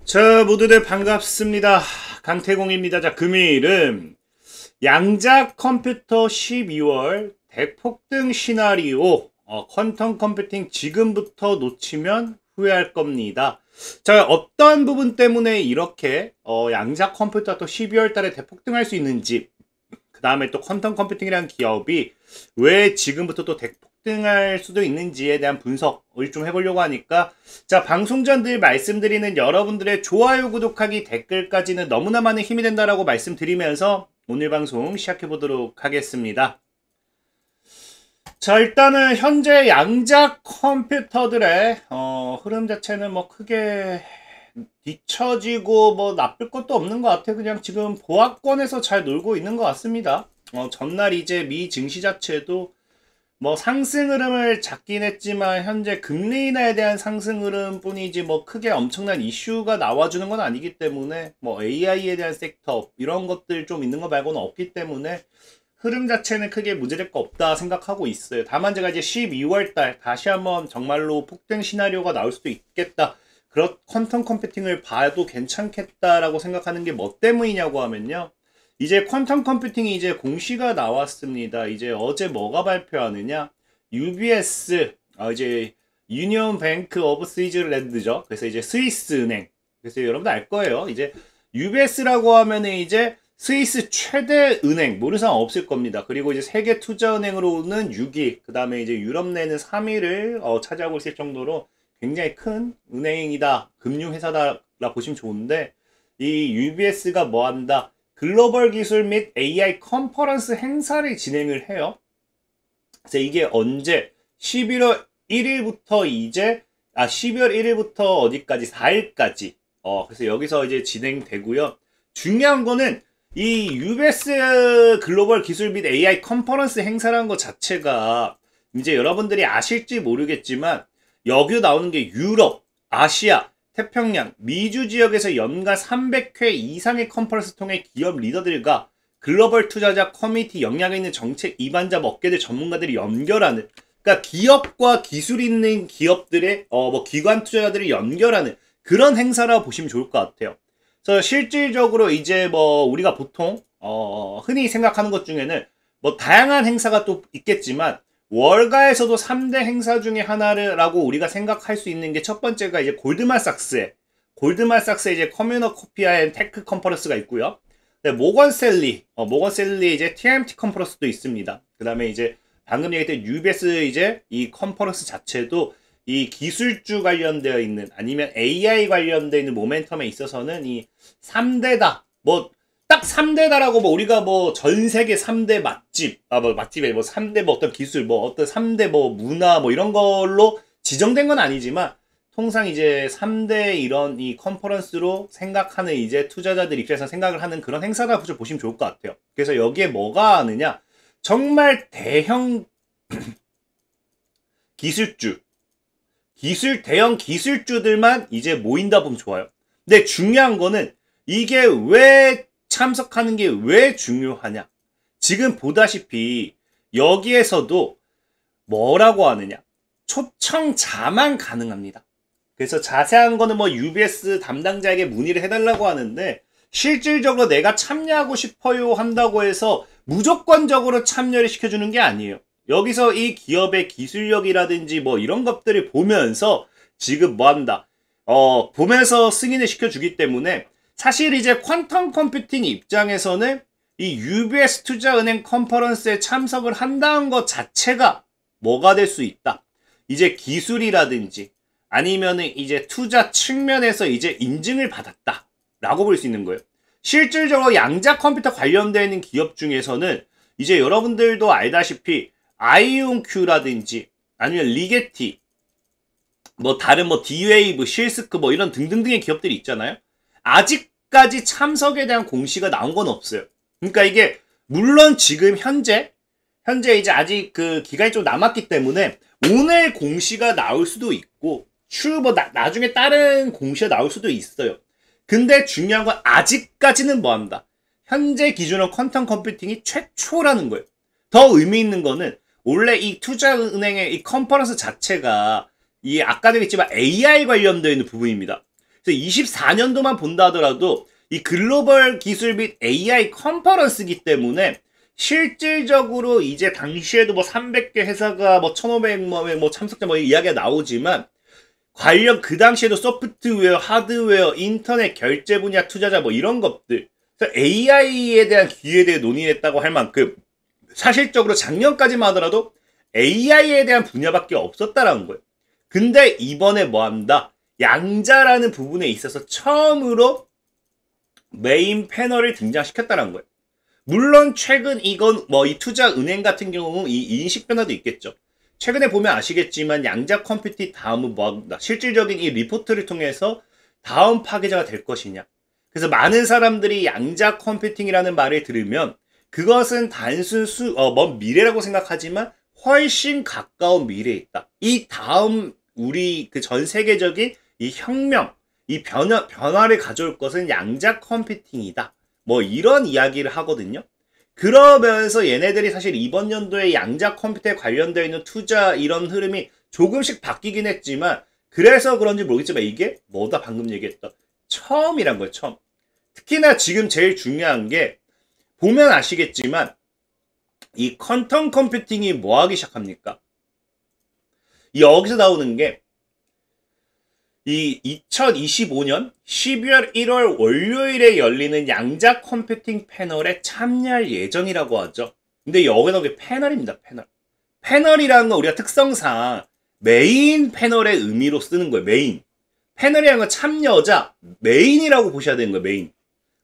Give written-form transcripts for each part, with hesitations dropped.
자, 모두들 반갑습니다. 강태공입니다. 자, 금일은 양자 컴퓨터 12월 대폭등 시나리오 퀀텀 컴퓨팅 지금부터 놓치면 후회할 겁니다. 자, 어떤 부분 때문에 이렇게 양자 컴퓨터 또 12월 달에 대폭등할 수 있는지, 그 다음에 또 퀀텀 컴퓨팅이라는 기업이 왜 지금부터 또 대폭등할 수도 있는지에 대한 분석을 좀 해보려고 하니까, 자, 방송 전 늘 말씀드리는 여러분들의 좋아요, 구독하기, 댓글까지는 너무나 많은 힘이 된다라고 말씀드리면서 오늘 방송 시작해 보도록 하겠습니다. 자, 일단은 현재 양자 컴퓨터들의 흐름 자체는 뭐 크게 뒤처지고 뭐 나쁠 것도 없는 것 같아요. 그냥 지금 보합권에서 잘 놀고 있는 것 같습니다. 전날 이제 미 증시 자체도 뭐 상승 흐름을 잡긴 했지만 현재 금리 인하에 대한 상승 흐름 뿐이지 뭐 크게 엄청난 이슈가 나와주는 건 아니기 때문에 뭐 AI에 대한 섹터 이런 것들 좀 있는 거 말고는 없기 때문에 흐름 자체는 크게 문제될 거 없다 생각하고 있어요. 다만 제가 이제 12월 달 다시 한번 정말로 폭등 시나리오가 나올 수도 있겠다. 그런 퀀텀 컴퓨팅을 봐도 괜찮겠다라고 생각하는 게 뭐 때문이냐고 하면요. 이제 퀀텀 컴퓨팅이 이제 공시가 나왔습니다. 이제 어제 뭐가 발표하느냐? UBS, 이제 유니온 뱅크 오브 스위즈랜드죠. 그래서 이제 스위스 은행. 그래서 여러분들 알 거예요. 이제 UBS라고 하면은 이제 스위스 최대 은행, 모르는 사람 없을 겁니다. 그리고 이제 세계 투자은행으로는 6위, 그 다음에 이제 유럽 내는 3위를 차지하고 있을 정도로 굉장히 큰 은행이다, 금융회사다라 보시면 좋은데, 이 UBS가 뭐 한다? 글로벌 기술 및 AI 컨퍼런스 행사를 진행을 해요. 그래서 이게 언제? 11월 1일부터 12월 1일부터 어디까지? 4일까지. 그래서 여기서 이제 진행되고요. 중요한 거는 이 UBS 글로벌 기술 및 AI 컨퍼런스 행사라는 것 자체가 이제 여러분들이 아실지 모르겠지만 여기 나오는 게 유럽, 아시아, 태평양, 미주 지역에서 연간 300회 이상의 컨퍼런스 통해 기업 리더들과 글로벌 투자자 커뮤니티 영향력 있는 정책 이반자 업계들 전문가들이 연결하는, 그러니까 기업과 기술 있는 기업들의 뭐 기관 투자자들이 연결하는 그런 행사라고 보시면 좋을 것 같아요. 그래서 실질적으로 이제 뭐 우리가 보통 흔히 생각하는 것 중에는 뭐 다양한 행사가 또 있겠지만 월가에서도 3대 행사 중에 하나라고 우리가 생각할 수 있는 게 첫 번째가 이제 골드만삭스의 이제 커뮤너코피아 앤 테크 컨퍼런스가 있고요. 네, 모건셀리 이제 TMT 컨퍼런스도 있습니다. 그 다음에 이제 방금 얘기했던 UBS 이제 이 컨퍼런스 자체도 이 기술주 관련되어 있는 아니면 AI 관련되어 있는 모멘텀에 있어서는 이 3대다. 뭐 딱 3대다라고 뭐 우리가 뭐 전 세계 3대 맛집, 뭐 맛집에 뭐 3대 뭐 어떤 기술, 뭐 어떤 3대 뭐 문화 뭐 이런 걸로 지정된 건 아니지만 통상 이제 3대 이런 이 컨퍼런스로 생각하는 이제 투자자들 입장에서 생각을 하는 그런 행사다 보시면 좋을 것 같아요. 그래서 여기에 뭐가 하느냐? 정말 대형 대형 기술주들만 이제 모인다 보면 좋아요. 근데 중요한 거는 이게 왜 참석하는 게 왜 중요하냐? 지금 보다시피 여기에서도 뭐라고 하느냐? 초청자만 가능합니다. 그래서 자세한 거는 뭐 UBS 담당자에게 문의를 해달라고 하는데 실질적으로 내가 참여하고 싶어요 한다고 해서 무조건적으로 참여를 시켜주는 게 아니에요. 여기서 이 기업의 기술력이라든지 뭐 이런 것들을 보면서 지금 뭐 한다? 보면서 승인을 시켜주기 때문에 사실 이제 퀀텀 컴퓨팅 입장에서는 이 UBS 투자은행 컨퍼런스에 참석을 한다는 것 자체가 뭐가 될 수 있다. 이제 기술이라든지 아니면은 이제 투자 측면에서 이제 인증을 받았다 라고 볼 수 있는 거예요. 실질적으로 양자 컴퓨터 관련되어 있는 기업 중에서는 이제 여러분들도 알다시피 아이온큐라든지 아니면 리게티 뭐 다른 뭐 D-Wave, 실스크 뭐 이런 등등등의 기업들이 있잖아요. 아직까지 참석에 대한 공시가 나온 건 없어요. 그러니까 이게 물론 지금 현재 이제 아직 그 기간이 좀 남았기 때문에 오늘 공시가 나올 수도 있고 뭐 나중에 다른 공시가 나올 수도 있어요. 근데 중요한 건 아직까지는 뭐 한다? 현재 기준으로 퀀텀 컴퓨팅이 최초라는 거예요. 더 의미 있는 거는 원래 이 투자은행의 이 컨퍼런스 자체가 이 아까도 했지만 AI 관련되어 있는 부분입니다. 그래서 24년도만 본다 하더라도 이 글로벌 기술 및 AI 컨퍼런스이기 때문에 실질적으로 이제 당시에도 뭐 300개 회사가 뭐 1,500명 뭐 참석자 뭐 이야기가 나오지만 관련 그 당시에도 소프트웨어, 하드웨어, 인터넷 결제 분야 투자자 뭐 이런 것들, 그래서 AI에 대한 기회에 대해 논의했다고 할 만큼 사실적으로 작년까지만 하더라도 AI에 대한 분야밖에 없었다라는 거예요. 근데 이번에 뭐 한다? 양자라는 부분에 있어서 처음으로 메인 패널을 등장시켰다는 거예요. 물론 최근 이건 뭐 이 투자은행 같은 경우는 이 인식 변화도 있겠죠. 최근에 보면 아시겠지만 양자 컴퓨팅 다음은 뭐 한다? 실질적인 이 리포트를 통해서 다음 파괴자가 될 것이냐. 그래서 많은 사람들이 양자 컴퓨팅이라는 말을 들으면 그것은 단순 먼 미래라고 생각하지만 훨씬 가까운 미래에 있다. 이 다음 우리 그 전 세계적인 이 혁명, 이 변화를 가져올 것은 양자 컴퓨팅이다. 뭐 이런 이야기를 하거든요. 그러면서 얘네들이 사실 이번 연도에 양자 컴퓨터에 관련되어 있는 투자 이런 흐름이 조금씩 바뀌긴 했지만 그래서 그런지 모르겠지만 이게 뭐다 방금 얘기했던 처음이란 거예요. 처음. 특히나 지금 제일 중요한 게 보면 아시겠지만 이 퀀텀 컴퓨팅이 뭐 하기 시작합니까? 여기서 나오는 게 이 2025년 12월 1월 월요일에 열리는 양자 컴퓨팅 패널에 참여할 예정이라고 하죠. 근데 여기 나오는 게 패널입니다. 패널. 패널이라는 건 우리가 특성상 메인 패널의 의미로 쓰는 거예요. 메인. 패널이라는 건 참여자, 메인이라고 보셔야 되는 거예요. 메인.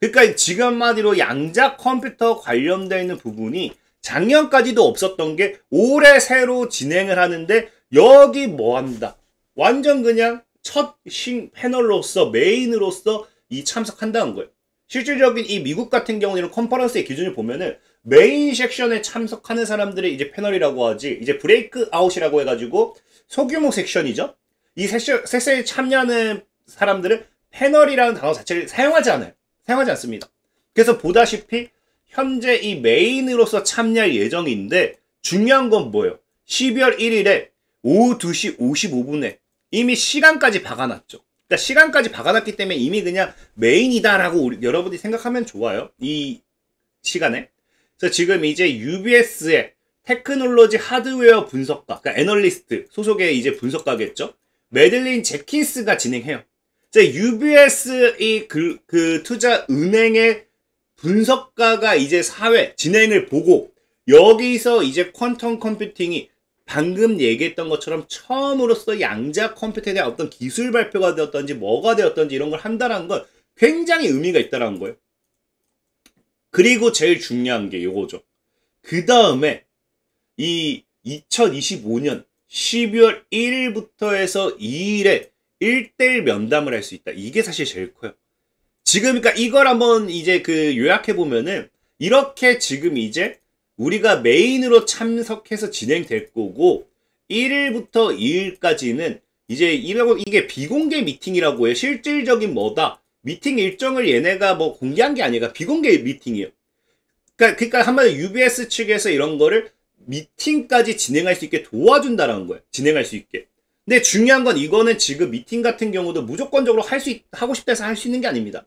그러니까 지금 한마디로 양자 컴퓨터 관련되어 있는 부분이 작년까지도 없었던 게 올해 새로 진행을 하는데 여기 뭐 한다. 완전 그냥 첫 패널로서 메인으로서 이 참석한다는 거예요. 실질적인 이 미국 같은 경우는 컨퍼런스의 기준을 보면은 메인 섹션에 참석하는 사람들이 이제 패널이라고 하지, 이제 브레이크 아웃이라고 해가지고 소규모 섹션이죠. 이 섹션에 참여하는 사람들은 패널이라는 단어 자체를 사용하지 않아요. 사용하지 않습니다. 그래서 보다시피 현재 이 메인으로서 참여할 예정인데 중요한 건 뭐예요? 12월 1일에 오후 2시 55분에 이미 시간까지 박아놨죠. 그러니까 시간까지 박아놨기 때문에 이미 그냥 메인이다라고 여러분이 생각하면 좋아요. 이 시간에. 그래서 지금 이제 UBS의 테크놀로지 하드웨어 분석가, 그러니까 애널리스트 소속의 이제 분석가겠죠. 매들린 제킨스가 진행해요. UBS 그 투자 은행의 분석가가 이제 사회 진행을 보고 여기서 이제 퀀텀 컴퓨팅이 방금 얘기했던 것처럼 처음으로서 양자 컴퓨터에 대한 어떤 기술 발표가 되었던지 뭐가 되었던지 이런 걸 한다는 건 굉장히 의미가 있다는 거예요. 그리고 제일 중요한 게 요거죠. 그 다음에 이 2025년 12월 1일부터 해서 2일에 1대1 면담을 할 수 있다. 이게 사실 제일 커요. 지금 그러니까 이걸 한번 이제 그 요약해 보면은 이렇게 지금 이제 우리가 메인으로 참석해서 진행될 거고 1일부터 2일까지는 이제 이게 비공개 미팅이라고 해요. 실질적인 뭐다. 미팅 일정을 얘네가 뭐 공개한 게 아니라 비공개 미팅이에요. 그러니까 한마디로 UBS 측에서 이런 거를 미팅까지 진행할 수 있게 도와준다라는 거예요. 진행할 수 있게. 근데 중요한 건 이거는 지금 미팅 같은 경우도 무조건적으로 하고 싶다 해서 할 수 있는 게 아닙니다.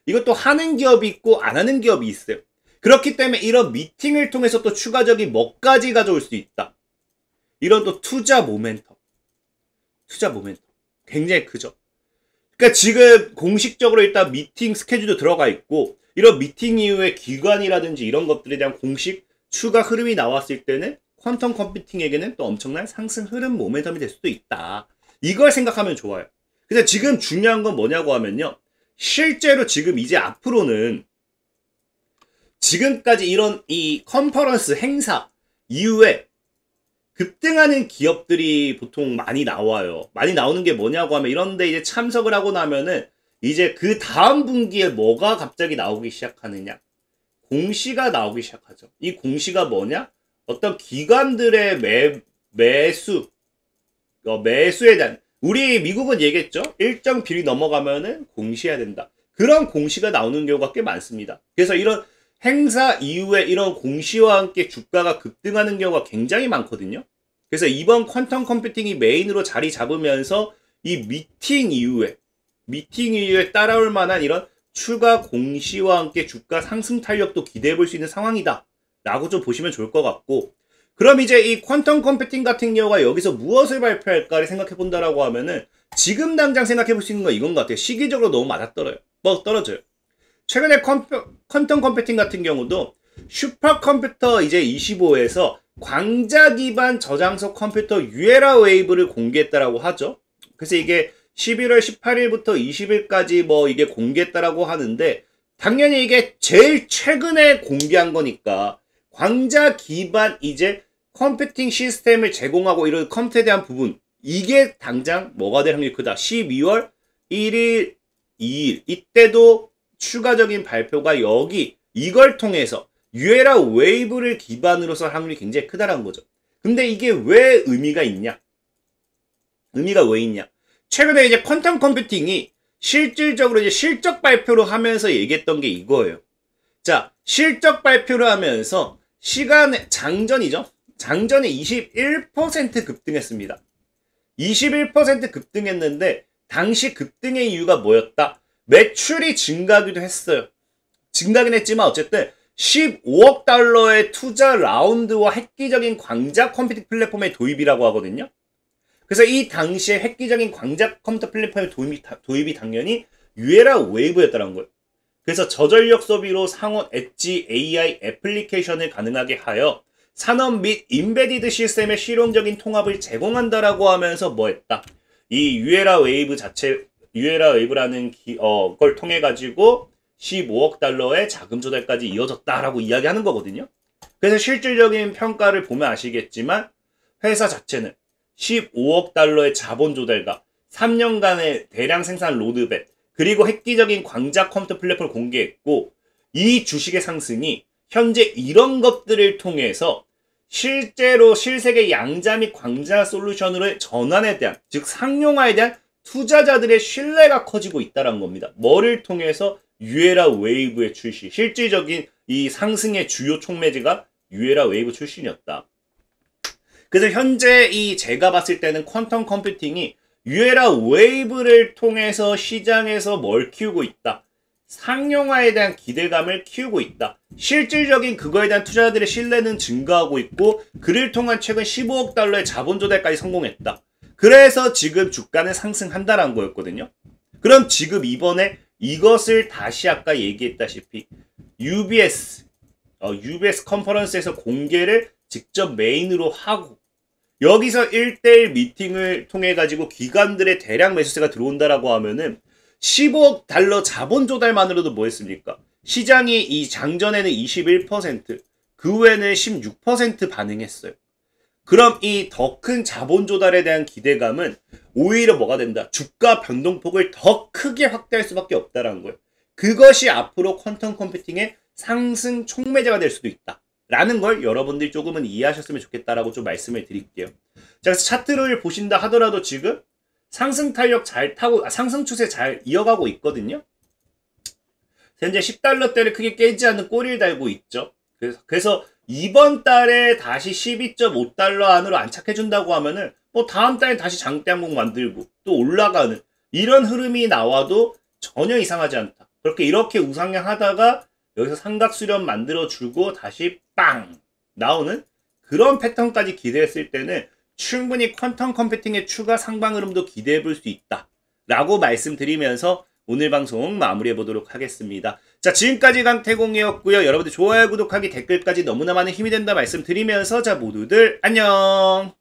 이것도 하는 기업이 있고 안 하는 기업이 있어요. 그렇기 때문에 이런 미팅을 통해서 또 추가적인 뭐까지 가져올 수 있다. 이런 또 투자 모멘텀. 굉장히 크죠. 그러니까 지금 공식적으로 일단 미팅 스케줄도 들어가 있고 이런 미팅 이후에 기관이라든지 이런 것들에 대한 공식 추가 흐름이 나왔을 때는 퀀텀 컴퓨팅에게는 또 엄청난 상승 흐름 모멘텀이 될 수도 있다. 이걸 생각하면 좋아요. 근데 지금 중요한 건 뭐냐고 하면요. 실제로 지금 이제 앞으로는 지금까지 이런 이 컨퍼런스 행사 이후에 급등하는 기업들이 보통 많이 나와요. 많이 나오는 게 뭐냐고 하면 이런데 이제 참석을 하고 나면은 이제 그 다음 분기에 뭐가 갑자기 나오기 시작하느냐. 공시가 나오기 시작하죠. 이 공시가 뭐냐? 어떤 기관들의 매수에 대한 우리 미국은 얘기했죠. 일정 비율이 넘어가면은 공시해야 된다. 그런 공시가 나오는 경우가 꽤 많습니다. 그래서 이런 행사 이후에 이런 공시와 함께 주가가 급등하는 경우가 굉장히 많거든요. 그래서 이번 퀀텀 컴퓨팅이 메인으로 자리 잡으면서 이 미팅 이후에 미팅 이후에 따라올 만한 이런 추가 공시와 함께 주가 상승 탄력도 기대해 볼 수 있는 상황이다 라고 좀 보시면 좋을 것 같고, 그럼 이제 이 퀀텀 컴퓨팅 같은 경우가 여기서 무엇을 발표할까를 생각해 본다라고 하면은 지금 당장 생각해 볼 수 있는 건 이건 것 같아요. 시기적으로 너무 떨어져요. 최근에 퀀텀 컴퓨팅 같은 경우도 슈퍼컴퓨터 이제 25에서 광자 기반 저장소 컴퓨터 유에라 웨이브를 공개했다라고 하죠. 그래서 이게 11월 18일부터 20일까지 뭐 이게 공개했다라고 하는데, 당연히 이게 제일 최근에 공개한 거니까 광자 기반 이제 컴퓨팅 시스템을 제공하고 이런 컴퓨터에 대한 부분, 이게 당장 뭐가 될 확률이 크다. 12월 1일, 2일 이때도 추가적인 발표가 여기 이걸 통해서 유에라 웨이브를 기반으로서 확률이 굉장히 크다라는 거죠. 근데 이게 왜 의미가 있냐? 의미가 왜 있냐? 최근에 이제 퀀텀 컴퓨팅이 실질적으로 이제 실적 발표를 하면서 얘기했던 게 이거예요. 자, 실적 발표를 하면서 장전이죠. 장전에 21% 급등했습니다. 21% 급등했는데 당시 급등의 이유가 뭐였다? 매출이 증가하기도 했어요. 증가하긴 했지만 어쨌든 15억 달러의 투자 라운드와 획기적인 광자 컴퓨팅 플랫폼의 도입이라고 하거든요. 그래서 이 당시에 획기적인 광자 컴퓨터 플랫폼의 도입이 당연히 유에라 웨이브였다는 거예요. 그래서 저전력 소비로 상온 엣지 AI 애플리케이션을 가능하게 하여 산업 및 인베디드 시스템의 실용적인 통합을 제공한다라고 하면서 뭐 했다? 이 유에라 웨이브라는 걸 통해 가지고 15억 달러의 자금 조달까지 이어졌다라고 이야기하는 거거든요. 그래서 실질적인 평가를 보면 아시겠지만 회사 자체는 15억 달러의 자본 조달과 3년간의 대량 생산 로드맵, 그리고 획기적인 광자 컴퓨터 플랫폼을 공개했고, 이 주식의 상승이 현재 이런 것들을 통해서 실제로 실세계 양자 및 광자 솔루션으로의 전환에 대한, 즉 상용화에 대한 투자자들의 신뢰가 커지고 있다는 겁니다. 뭐를 통해서? 유에라 웨이브의 출시. 실질적인 이 상승의 주요 촉매제가 유에라 웨이브 출신이었다. 그래서 현재 제가 봤을 때는 퀀텀 컴퓨팅이 유에라 웨이브를 통해서 시장에서 뭘 키우고 있다? 상용화에 대한 기대감을 키우고 있다. 실질적인 그거에 대한 투자자들의 신뢰는 증가하고 있고, 그를 통한 최근 15억 달러의 자본 조달까지 성공했다. 그래서 지금 주가는 상승한다라는 거였거든요. 그럼 지금 이번에 이것을 다시 아까 얘기했다시피 UBS 컨퍼런스에서 공개를 직접 메인으로 하고, 여기서 1대1 미팅을 통해 가지고 기관들의 대량 매수세가 들어온다라고 하면은 15억 달러 자본 조달만으로도 뭐 했습니까? 시장이 이 장전에는 21%, 그 후에는 16% 반응했어요. 그럼 이 더 큰 자본 조달에 대한 기대감은 오히려 뭐가 된다? 주가 변동폭을 더 크게 확대할 수밖에 없다라는 거예요. 그것이 앞으로 퀀텀 컴퓨팅의 상승 촉매제가 될 수도 있다 라는 걸 여러분들이 조금은 이해하셨으면 좋겠다라고 좀 말씀을 드릴게요. 자, 그래서 차트를 보신다 하더라도 지금 상승 탄력 잘 타고, 상승 추세 잘 이어가고 있거든요. 현재 10달러대를 크게 깨지 않는 꼬리를 달고 있죠. 그래서 이번 달에 다시 12.5달러 안으로 안착해준다고 하면은 뭐 다음 달에 다시 장대 항목 만들고 또 올라가는 이런 흐름이 나와도 전혀 이상하지 않다. 그렇게 이렇게 우상향하다가 여기서 삼각수렴 만들어주고 다시 빵 나오는 그런 패턴까지 기대했을 때는 충분히 퀀텀 컴퓨팅의 추가 상방 흐름도 기대해 볼 수 있다 라고 말씀드리면서 오늘 방송 마무리해 보도록 하겠습니다. 자, 지금까지 강태공이었고요. 여러분들 좋아요, 구독하기, 댓글까지 너무나 많은 힘이 된다 말씀드리면서 자, 모두들 안녕.